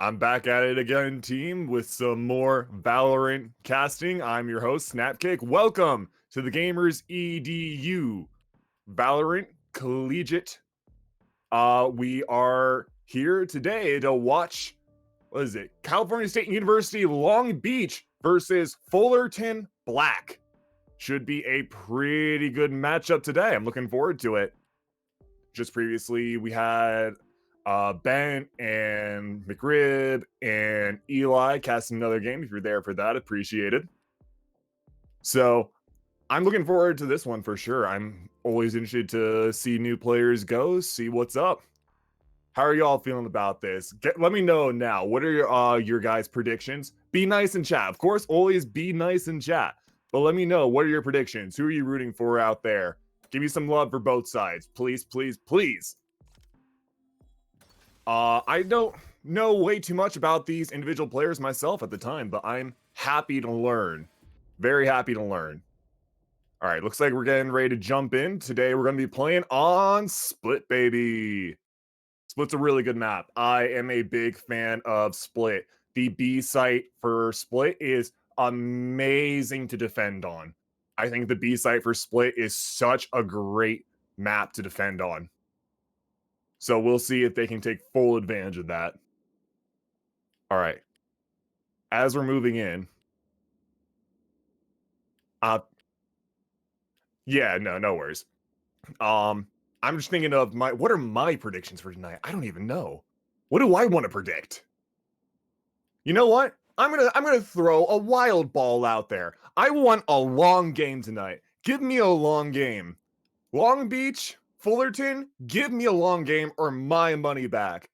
I'm back at it again, team, with some more Valorant casting. I'm your host, Snapkick. Welcome to the Gamers EDU Valorant Collegiate. We are here today to watch, California State University Long Beach versus Fullerton Black. Should be a pretty good matchup today. I'm looking forward to it. Just previously, we had Ben and McRib and Eli casting another game. If you're there for that, appreciated. So I'm looking forward to this one for sure. I'm always interested to see new players go, see what's up. How are y'all feeling about this? Let me know now. What are your guys' predictions? Be nice in chat. Of course, always be nice in chat. But let me know, what are your predictions? Who are you rooting for out there? Give me some love for both sides. Please, please, please. I don't know way too much about these individual players myself at the time, but I'm happy to learn. Very happy to learn. All right, looks like we're getting ready to jump in. Today, we're going to be playing on Split, baby. Split's a really good map. I am a big fan of Split. The B site for Split is amazing to defend on. I think the B site for Split is such a great map to defend on. So we'll see if they can take full advantage of that. All right. As we're moving in. Yeah, no worries. I'm just thinking of what are my predictions for tonight? I don't even know. What do I want to predict? You know what? I'm gonna throw a wild ball out there. I want a long game tonight. Give me a long game. Long Beach, Fullerton, give me a long game or my money back.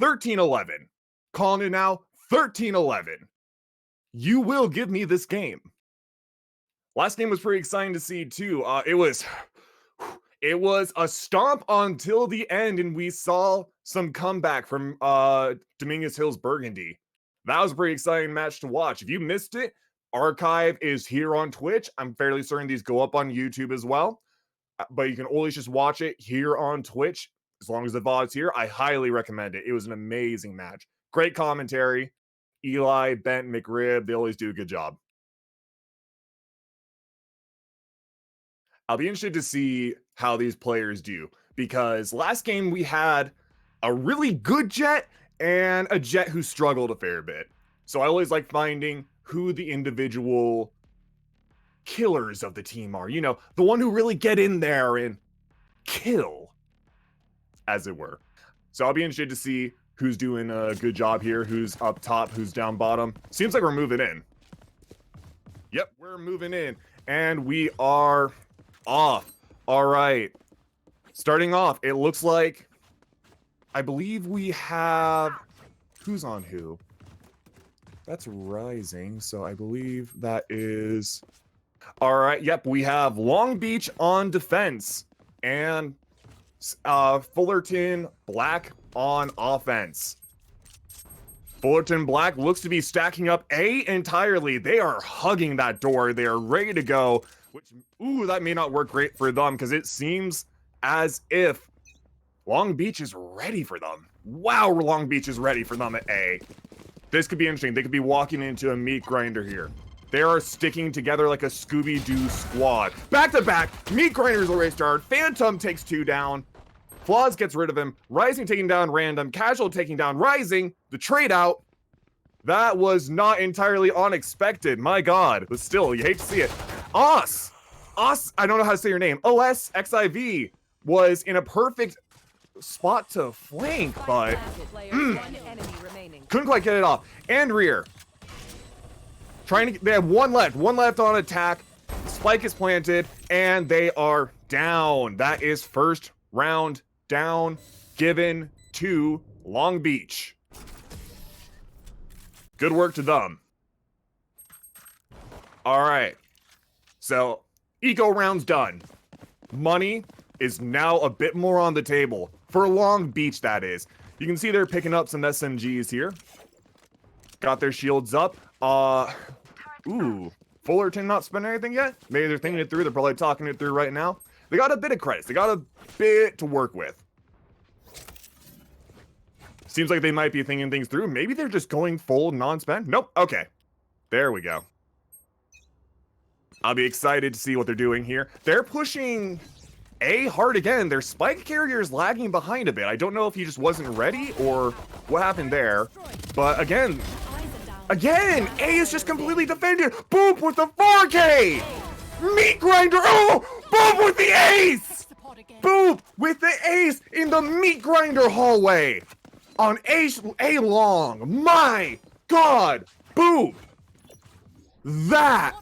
13-11. Calling it now, 13-11. You will give me this game. Last game was pretty exciting to see too. It was a stomp until the end, and we saw some comeback from Dominguez Hills Burgundy. That was a pretty exciting match to watch. If you missed it, archive is here on Twitch. I'm fairly certain these go up on YouTube as well. But you can always just watch it here on Twitch as long as the VOD's here. I highly recommend it. It was an amazing match. Great commentary. Eli, Bent, McRib, they always do a good job. I'll be interested to see how these players do, because last game we had a really good Jet and a Jet who struggled a fair bit. So I always like finding who the individual killers of the team are. You know, the one who really get in there and kill, as it were. So I'll be interested to see who's doing a good job here, who's up top, who's down bottom. Seems like we're moving in. Yep, we're moving in. And we are off. All right. Starting off, it looks like, I believe we have, who's on who? That's Rising, so I believe that is, all right, yep, we have Long Beach on defense and Fullerton Black on offense. Fullerton Black looks to be stacking up A entirely. They are hugging that door. They are ready to go, which, ooh, that may not work great for them because it seems as if Long Beach is ready for them. Wow, Long Beach is ready for them at A. This could be interesting. They could be walking into a meat grinder here. They are sticking together like a Scooby-Doo squad. Back to back, meat grinders already started. Phantom takes 2 down. Flaws gets rid of him. Rising taking down Random. Casual taking down Rising. The trade out. That was not entirely unexpected. My God. But still, you hate to see it. Os, I don't know how to say your name. OSXIV was in a perfect spot to flank, but couldn't quite get it off. And rear. They have one left on attack. Spike is planted, and they are down. That is first round down, given to Long Beach. Good work to them. All right. So, eco round's done. Money is now a bit more on the table. For Long Beach, that is. You can see they're picking up some SMGs here. Got their shields up. Ooh. Fullerton not spending anything yet? Maybe they're thinking it through. They're probably talking it through right now. They got a bit of credits. They got a bit to work with. Seems like they might be thinking things through. Maybe they're just going full non-spend. Nope. Okay. There we go. I'll be excited to see what they're doing here. They're pushing A hard again. Their spike carrier is lagging behind a bit. I don't know if he just wasn't ready or what happened there. But again, A is just completely defended. Boop with the 4K. Meat grinder. Oh, boop with the ace. Boop with the ace in the meat grinder hallway. On A long. My God. Boop. That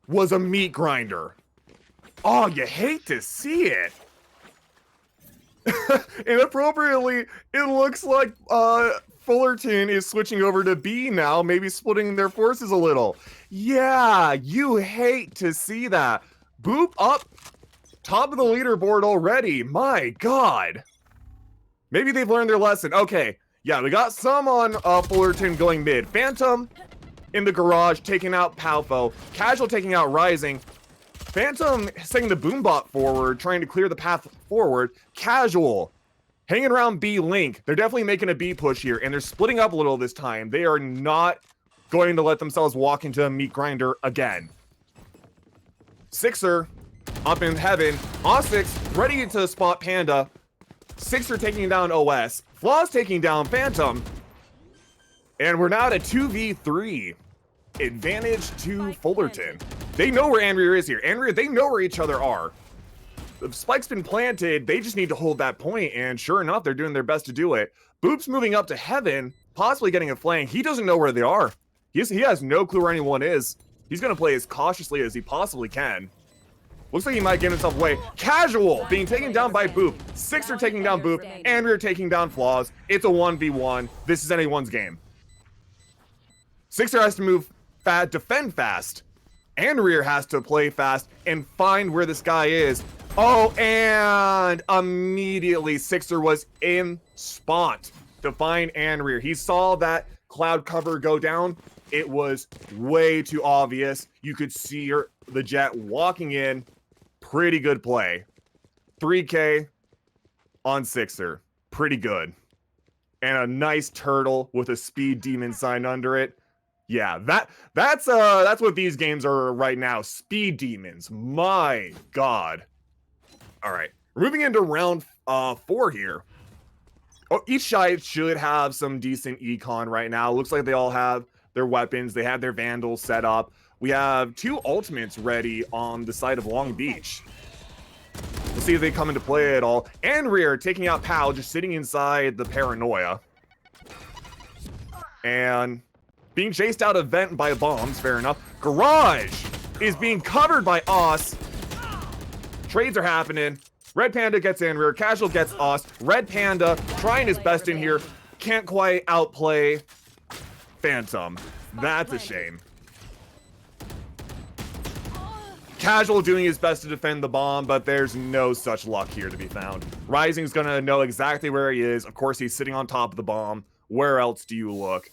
was a meat grinder. Oh, you hate to see it. Inappropriately, it looks like Fullerton is switching over to B now, maybe splitting their forces a little. Yeah, you hate to see that. Boop up top of the leaderboard already. My God. Maybe they've learned their lesson. Okay, yeah, we got some on Fullerton going mid. Phantom in the garage taking out Palfo. Casual taking out Rising. Phantom setting the Boombot forward, trying to clear the path forward. Casual hanging around B Link. They're definitely making a B push here, and they're splitting up a little this time. They are not going to let themselves walk into a meat grinder again. Sixer up in heaven. Osix ready to spot Panda. Sixer taking down OS. Flaws taking down Phantom. And we're now at a 2v3. Advantage to Fullerton. They know where Andrea is here. Andrea, they know where each other are. The spike's been planted. They just need to hold that point. And sure enough, they're doing their best to do it. Boop's moving up to heaven, possibly getting a flank. He doesn't know where they are. He has no clue where anyone is. He's going to play as cautiously as he possibly can. Looks like he might give himself away. Casual being taken down by Boop. Sixer taking down Boop. Andrea taking down Flaws. It's a 1v1. This is anyone's game. Sixer has to move fast, defend fast. Andrea has to play fast and find where this guy is. Oh, and immediately Sixer was in spot to find Andrea. He saw that cloud cover go down. It was way too obvious. You could see her, the jet walking in. Pretty good play. 3K on Sixer. Pretty good. And a nice turtle with a speed demon sign under it. Yeah, that's what these games are right now. Speed demons. My God. All right. We're moving into round 4 here. Oh, each side should have some decent econ right now. Looks like they all have their weapons. They have their vandals set up. We have 2 ultimates ready on the side of Long Beach. We'll see if they come into play at all. Andrea taking out Pal, just sitting inside the paranoia. And being chased out of vent by bombs, fair enough. Garage is being covered by Os. Trades are happening. Red Panda gets Andrea. Casual gets Os. Red Panda trying his best in here. Can't quite outplay Phantom. That's a shame. Casual doing his best to defend the bomb, but there's no such luck here to be found. Rising's gonna know exactly where he is. Of course, he's sitting on top of the bomb. Where else do you look?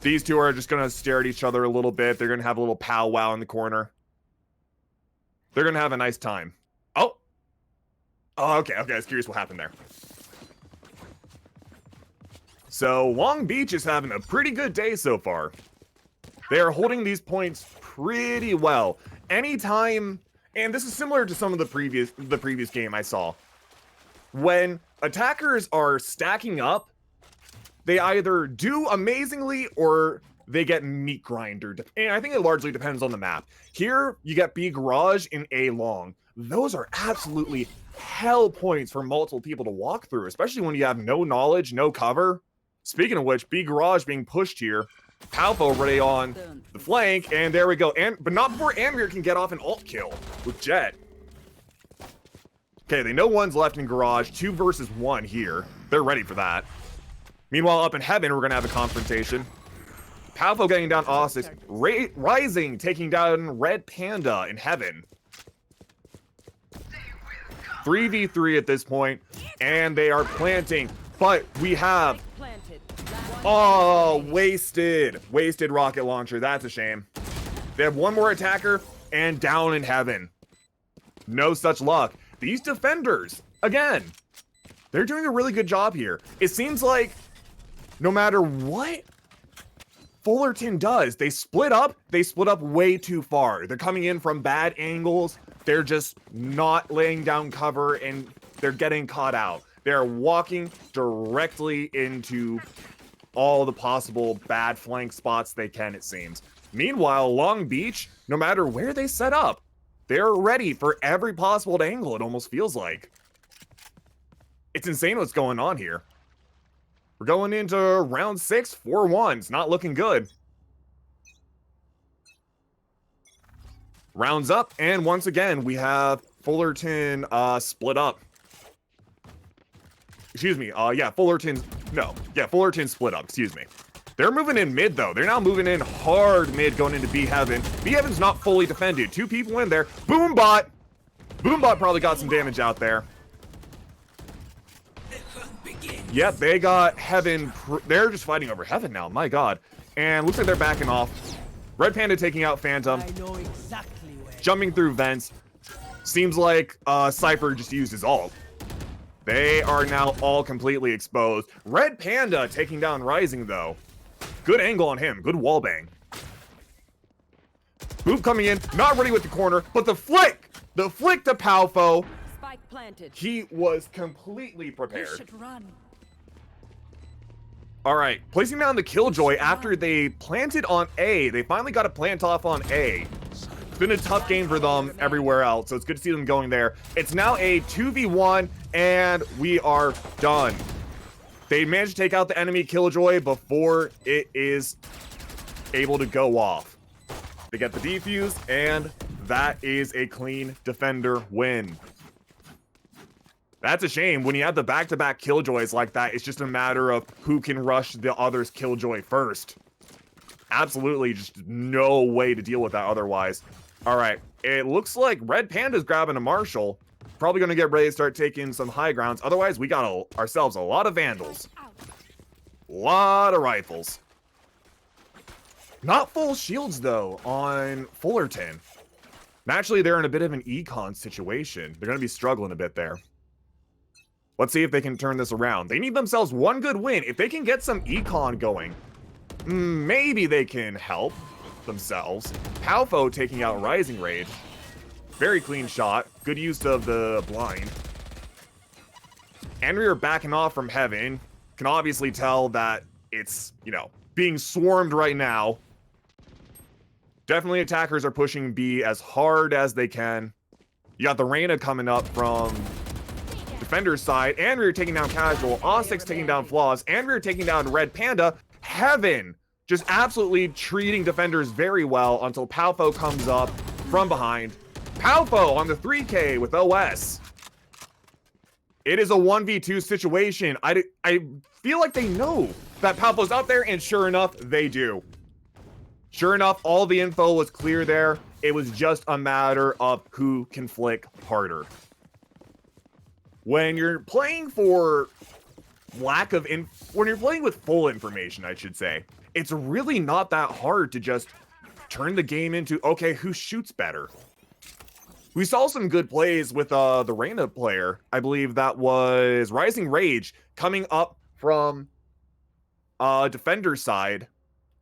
These two are just gonna stare at each other a little bit. They're gonna have a little powwow in the corner. They're gonna have a nice time. Oh, okay. I was curious what happened there. So Long Beach is having a pretty good day so far. They are holding these points pretty well. Anytime, and this is similar to some of the previous game I saw. When attackers are stacking up, they either do amazingly or they get meat grindered. And I think it largely depends on the map. Here, you get B Garage and A Long. Those are absolutely hell points for multiple people to walk through, especially when you have no knowledge, no cover. Speaking of which, B Garage being pushed here. Palfo ready on the flank, and there we go. But not before Andrea can get off an ult kill with Jet. Okay, they know one's left in Garage. 2 versus 1 here. They're ready for that. Meanwhile, up in heaven, we're going to have a confrontation. Palfo getting down Osix. Rising taking down Red Panda in heaven. 3v3 at this point, and they are planting. But we have... Oh, wasted rocket launcher. That's a shame. They have one more attacker and down in heaven. No such luck. These defenders, again, They're doing a really good job here. It seems like no matter what Fullerton does, they split up way too far. They're coming in from bad angles. They're just not laying down cover and they're getting caught out. They're walking directly into all the possible bad flank spots they can, it seems. Meanwhile, Long Beach, no matter where they set up, they're ready for every possible angle, it almost feels like. It's insane what's going on here. We're going into round 6, 4-1s. Not looking good. Rounds up, and once again, we have Fullerton split up. Excuse me, Fullerton split up, excuse me. They're moving in mid, though. They're now moving in hard mid going into B Heaven. B Heaven's not fully defended. 2 people in there. Boombot! Boombot probably got some damage out there. Yep, they got Heaven. They're just fighting over Heaven now, my god. And looks like they're backing off. Red Panda taking out Phantom. I know exactly where. Jumping through vents. Seems like Cypher just used his ult. They are now all completely exposed. Red Panda taking down Rising, though. Good angle on him. Good wallbang. Boop coming in. Not ready with the corner, but the flick! The flick to Palfo. Spike planted. He was completely You prepared. should run. All right, placing down the Killjoy after they planted on A. They finally got a plant off on A. It's been a tough game for them everywhere else, so it's good to see them going there. It's now a 2v1, and we are done. They managed to take out the enemy Killjoy before it is able to go off. They get the defuse, and that is a clean defender win. That's a shame. When you have the back-to-back Killjoys like that, it's just a matter of who can rush the other's Killjoy first. Absolutely just no way to deal with that otherwise. All right, it looks like Red Panda's grabbing a Marshall. Probably going to get ready to start taking some high grounds. Otherwise, we got ourselves a lot of Vandals. A lot of rifles. Not full shields, though, on Fullerton. Naturally, they're in a bit of an econ situation. They're going to be struggling a bit there. Let's see if they can turn this around. They need themselves one good win. If they can get some econ going, maybe they can help themselves. Palfo taking out Rising Rage. Very clean shot. Good use of the blind. Andrea backing off from Heaven. Can obviously tell that it's, being swarmed right now. Definitely attackers are pushing B as hard as they can. You got the Reyna coming up from Defender's side. Andrea taking down Casual. Osix taking down Flaws. Andrea taking down Red Panda. Heaven just absolutely treating defenders very well until Palfo comes up from behind. Palfo on the 3K with OS. It is a 1v2 situation. I feel like they know that Palfo's out there, and sure enough, they do. Sure enough, all the info was clear there. It was just a matter of who can flick harder. When you're playing for when you're playing with full information, I should say, it's really not that hard to just turn the game into, okay, who shoots better? We saw some good plays with the Reyna player. I believe that was Rising Rage coming up from Defender's side,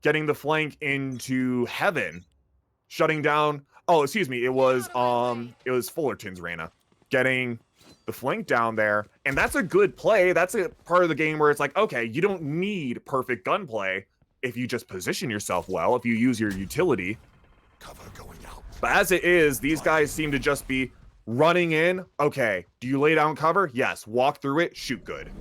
getting the flank into Heaven, shutting down. Oh, excuse me, it was Fullerton's Reyna getting the flank down there, and that's a good play. That's a part of the game where it's like, okay, you don't need perfect gunplay if you just position yourself well, if you use your utility. Cover going out. But as it is, these guys seem to just be running in. Okay, do you lay down cover? Yes. Walk through it, shoot good.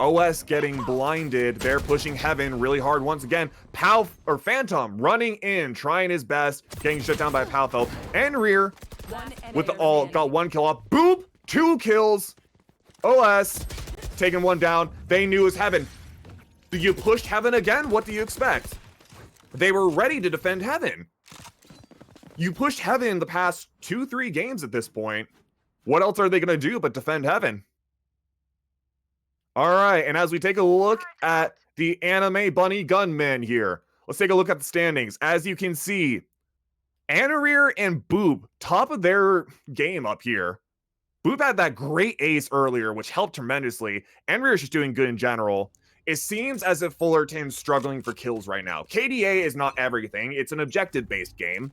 OS getting blinded. They're pushing Heaven really hard once again. Phantom running in, trying his best, getting shut down by Palfo. And Rear with the ult, got 1 kill off. Boop! 2 kills. OS taking 1 down. They knew it was Heaven. You pushed Heaven again? What do you expect? They were ready to defend Heaven. You pushed Heaven the past 2-3 games at this point. What else are they going to do but defend Heaven? All right, and as we take a look at the anime bunny gunmen here, let's take a look at the standings. As you can see, Anarir and Boob, top of their game up here. Boop had that great ace earlier, which helped tremendously. Enrir is just doing good in general. It seems as if Fullerton's struggling for kills right now. KDA is not everything. It's an objective-based game.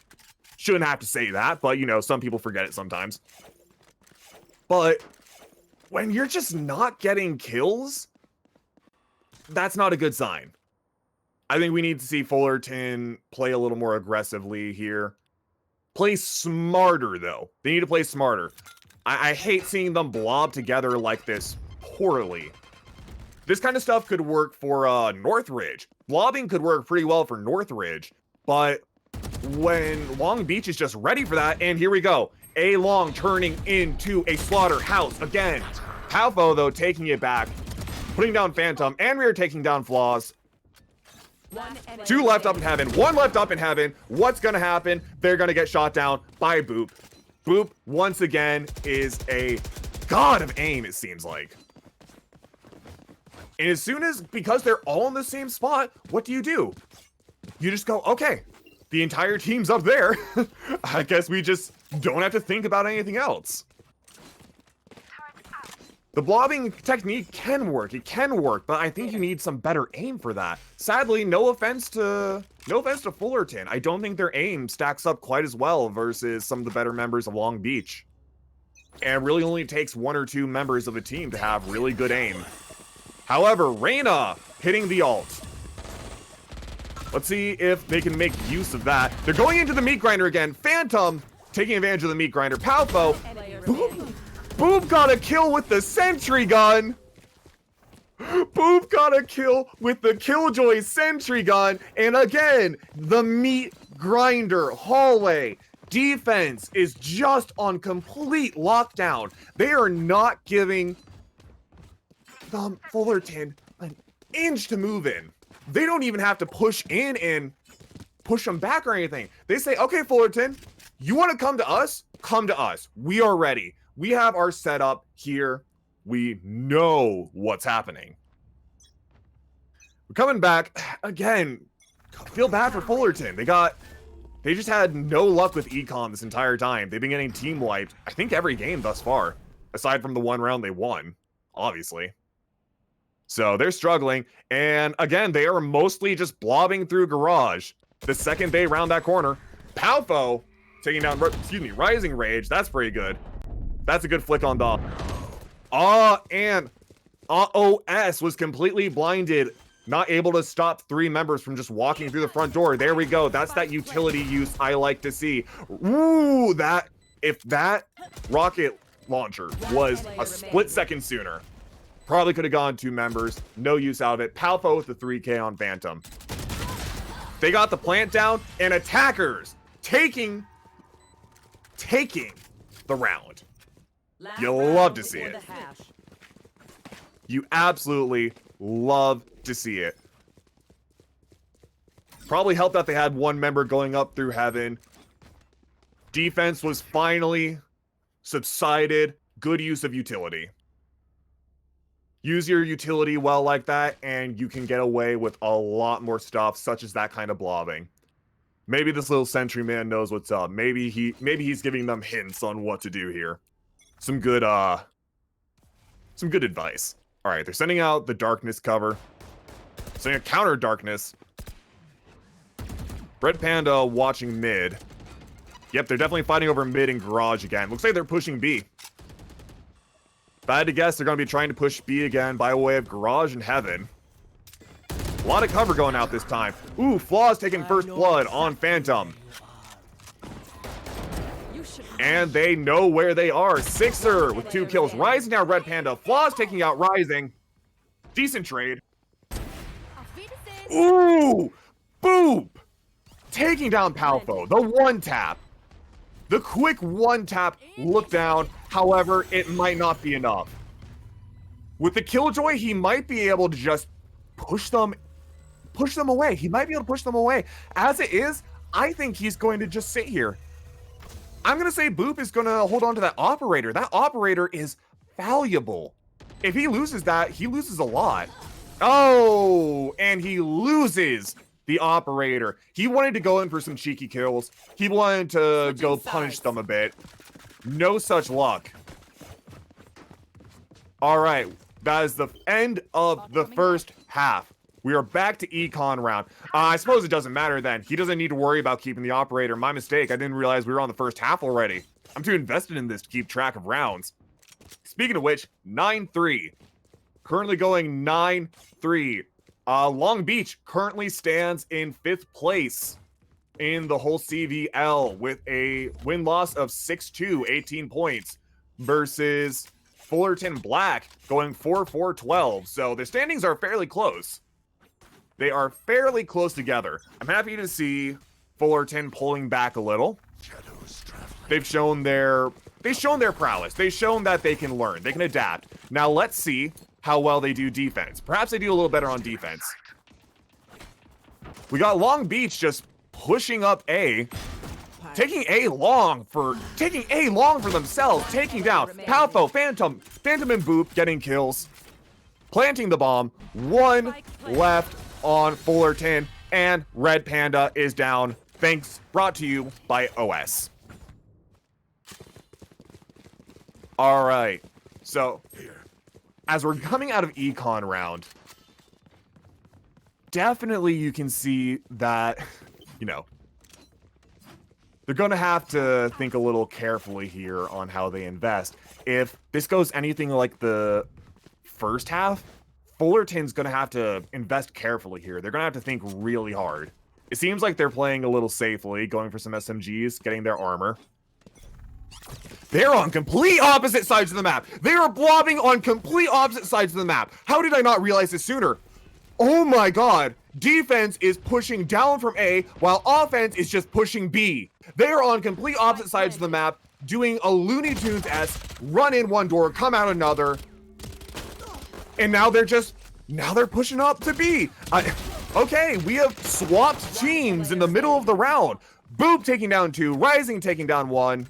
Shouldn't have to say that, but, you know, some people forget it sometimes. But when you're just not getting kills, that's not a good sign. I think we need to see Fullerton play a little more aggressively here. Play smarter, though. They need to play smarter. I hate seeing them blob together like this poorly. This kind of stuff could work for Northridge. Blobbing could work pretty well for Northridge, but when Long Beach is just ready for that, and here we go. A Long turning into a slaughterhouse again. Palfo, though, taking it back, putting down Phantom, and we are taking down Flaws. 2 left up in heaven, 1 left up in heaven. What's gonna happen? They're gonna get shot down by Boop. Boop, once again, is a god of aim, it seems like. And as soon as, because they're all in the same spot, what do? You just go, okay, the entire team's up there. I guess we just don't have to think about anything else. The blobbing technique can work. It can work, but I think you need some better aim for that. Sadly, no offense to Fullerton. I don't think their aim stacks up quite as well versus some of the better members of Long Beach. And it really only takes 1 or 2 members of a team to have really good aim. However, Reyna hitting the ult. Let's see if they can make use of that. They're going into the meat grinder again. Phantom taking advantage of the meat grinder. Palfo. Boop got a kill with the sentry gun. Boop got a kill with the Killjoy sentry gun. And again, the meat grinder hallway defense is just on complete lockdown. They are not giving Fullerton an inch to move in. They don't even have to push in and push them back or anything. They say, okay, Fullerton, you want to come to us? Come to us. We are ready. We have our setup here. We know what's happening. We're coming back. Again, I feel bad for Fullerton. They just had no luck with Econ this entire time. They've been getting team wiped, I think, every game thus far. Aside from the 1 round they won, obviously. So they're struggling. And again, they are mostly just blobbing through Garage. The second they round that corner, Palfo taking down, Rising Rage. That's pretty good. That's a good flick on the... and OS was completely blinded. Not able to stop 3 members from just walking through the front door. There we go. That's that utility use I like to see. Ooh, if that rocket launcher was a split second sooner, probably could have gone 2 members. No use out of it. Palfo with the 3K on Phantom. They got the plant down, and attackers taking the round. You'll love to see it. You absolutely love to see it. Probably helped that they had 1 member going up through heaven. Defense was finally subsided. Good use of utility. Use your utility well like that, and you can get away with a lot more stuff, such as that kind of blobbing. Maybe this little sentry man knows what's up. Maybe he's giving them hints on what to do here. Some good advice. All right, they're sending out the darkness cover. Sending a counter darkness. Red Panda watching mid. Yep, they're definitely fighting over mid and garage again. Looks like they're pushing B. If I had to guess, they're going to be trying to push B again by way of garage and heaven. A lot of cover going out this time. Ooh, Flaws taking first blood on Phantom. And they know where they are. Sixer with 2 kills. Rising now, Red Panda. Flaws taking out Rising. Decent trade. Ooh! Boop! Taking down Palfo. The 1-tap. The quick 1-tap look down. However, it might not be enough. With the Killjoy, he might be able to just push them away. He might be able to push them away. As it is, I think he's going to just sit here. I'm going to say Boop is going to hold on to that operator. That operator is valuable. If he loses that, he loses a lot. Oh, and he loses the operator. He wanted to go in for some cheeky kills. He wanted to go punish them a bit. No such luck. All right, that is the end of the first half. We are back to econ round. I suppose it doesn't matter then. He doesn't need to worry about keeping the operator. My mistake. I didn't realize we were on the first half already. I'm too invested in this to keep track of rounds. Speaking of which, 9-3. Currently going 9-3. Long Beach currently stands in 5th place in the whole CVL with a win-loss of 6-2, 18 points, versus Fullerton Black going 4-4-12. So the standings are fairly close. They are fairly close together. I'm happy to see Fullerton pulling back a little. They've shown their prowess. They've shown that they can learn. They can adapt. Now let's see how well they do defense. Perhaps they do a little better on defense. We got Long Beach just pushing up A, taking A long for themselves, taking down Palfo, Phantom and Boop getting kills, planting the bomb. One left on Fullerton, and Red Panda is down. Thanks, brought to you by OS. All right, so as we're coming out of econ round, definitely you can see that, you know, they're going to have to think a little carefully here on how they invest. If this goes anything like the first half, Fullerton's going to have to invest carefully here. They're going to have to think really hard. It seems like they're playing a little safely, going for some SMGs, getting their armor. They're on complete opposite sides of the map. They are blobbing on complete opposite sides of the map. How did I not realize this sooner? Oh my god. Defense is pushing down from A, while offense is just pushing B. They are on complete opposite sides of the map, doing a Looney Tunes-esque run in one door, come out another. And now they're pushing up to B. Okay, we have swapped teams in the middle of the round. Boop taking down 2, Rising taking down 1.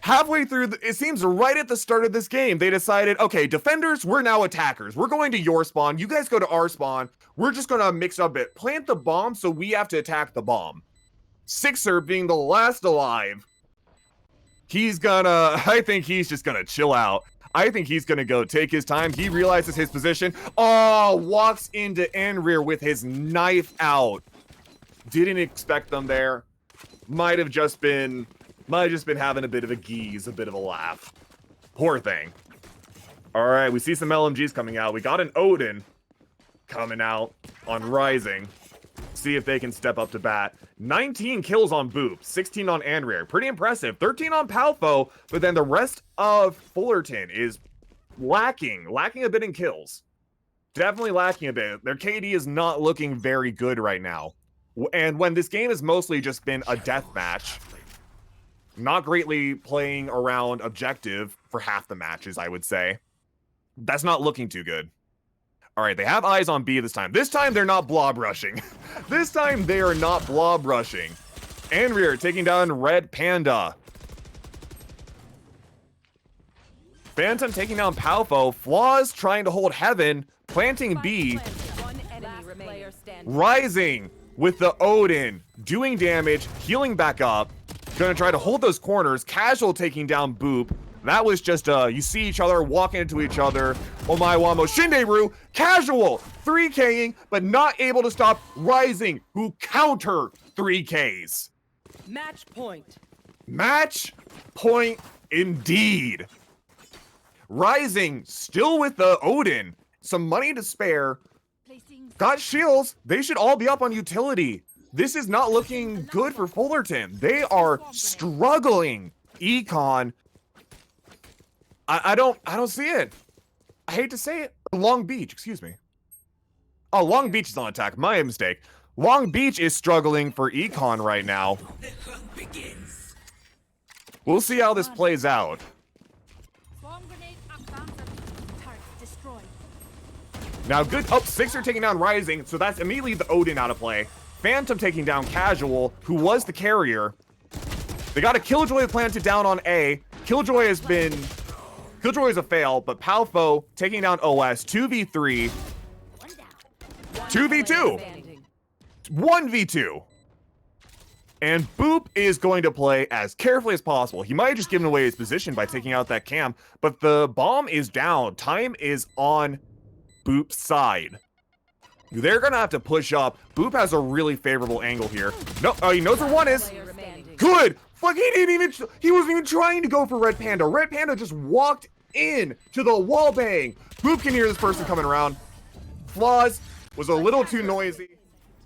Halfway through, it seems right at the start of this game, they decided, okay, defenders, we're now attackers. We're going to your spawn. You guys go to our spawn. We're just going to mix up a bit. Plant the bomb so we have to attack the bomb. Sixer being the last alive. I think he's just going to chill out. I think he's going to go take his time. He realizes his position. Oh, walks into Enrear with his knife out. Didn't expect them there. Might have just been having a bit of a geeze, a bit of a laugh. Poor thing. All right, we see some LMGs coming out. We got an Odin coming out on Rising. See if they can step up to bat. 19 kills on Boop, 16 on Enrear. Pretty impressive. 13 on Palfo, but then the rest of Fullerton is lacking a bit in kills. Definitely lacking a bit. Their KD is not looking very good right now. And when this game has mostly just been a deathmatch, not greatly playing around objective for half the matches, I would say. That's not looking too good. All right, they have eyes on B this time. This time, they're not blob rushing. This time, they are not blob rushing. Enrear taking down Red Panda. Phantom taking down Palfo. Flaws trying to hold Heaven, planting B. Rising with the Odin, doing damage, healing back up. Gonna try to hold those corners. Casual taking down Boop. That was just, you see each other walking into each other. Omaewamo Shinderu. Casual 3King, but not able to stop Rising, who counter 3Ks. Match point. Match point indeed. Rising still with the Odin. Some money to spare. Got shields. They should all be up on utility. This is not looking good for Fullerton. They are struggling. Econ. I don't see it. I hate to say it. Long Beach, excuse me. Oh, Long Beach is on attack. My mistake. Long Beach is struggling for Econ right now. We'll see how this plays out. Now, good. Oh, Sixer taking down Rising, so that's immediately the Odin out of play. Phantom taking down Casual, who was the carrier. They got a Killjoy planted down on A. Killjoy is a fail, but Palfo taking down OS. 2v3. 2v2. 1v2. And Boop is going to play as carefully as possible. He might have just given away his position by taking out that cam, but the bomb is down. Time is on Boop's side. They're going to have to push up. Boop has a really favorable angle here. No, he knows where one is. Good. Fuck, he wasn't even trying to go for Red Panda. Red Panda just walked in to the wall bang. Boop can hear this person coming around. Flaws was a little too noisy.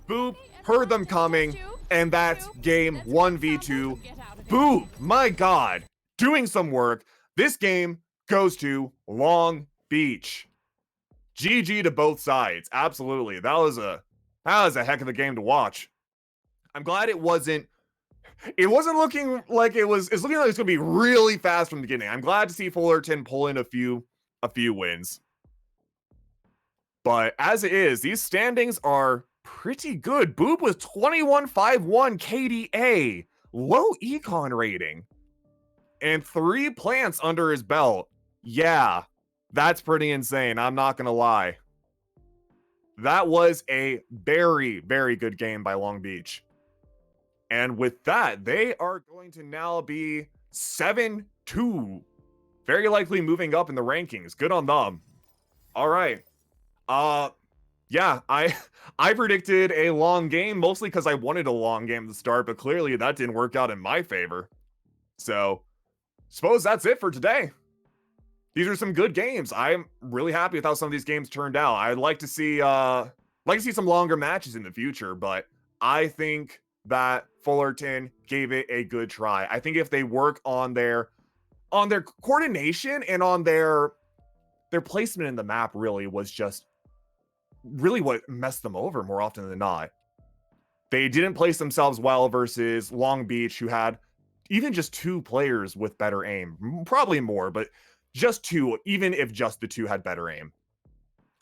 Boop heard them coming, and that's game 1v2. Boop, my God, doing some work. This game goes to Long Beach. GG to both sides. Absolutely. That was a heck of a game to watch. I'm glad it wasn't looking like it's looking like it's gonna be really fast from the beginning. I'm glad to see Fullerton pull in a few wins. But as it is, these standings are pretty good. Boop with 21.51 KDA, low econ rating, and 3 plants under his belt. Yeah, that's pretty insane. I'm not gonna lie. That was a very, very good game by Long Beach. And with that, they are going to now be 7-2. Very likely moving up in the rankings. Good on them. All right. Yeah, I predicted a long game, mostly because I wanted a long game to start, but clearly that didn't work out in my favor. So, suppose that's it for today. These are some good games. I'm really happy with how some of these games turned out. I'd like to see some longer matches in the future, but I think that Fullerton gave it a good try. I think if they work on their coordination and on their placement in the map, really was just really what messed them over more often than not. They didn't place themselves well versus Long Beach, who had even just 2 players with better aim. Probably more, but just 2, even if just the 2 had better aim.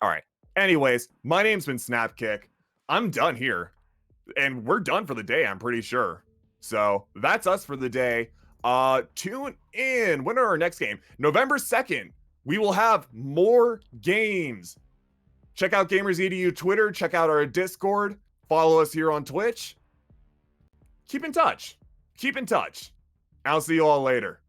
All right. Anyways, my name's been Snapkick. I'm done here. And we're done for the day, I'm pretty sure. So that's us for the day. Tune in. When are our next game? November 2nd. We will have more games. Check out Gamers EDU Twitter. Check out our Discord. Follow us here on Twitch. Keep in touch. Keep in touch. I'll see you all later.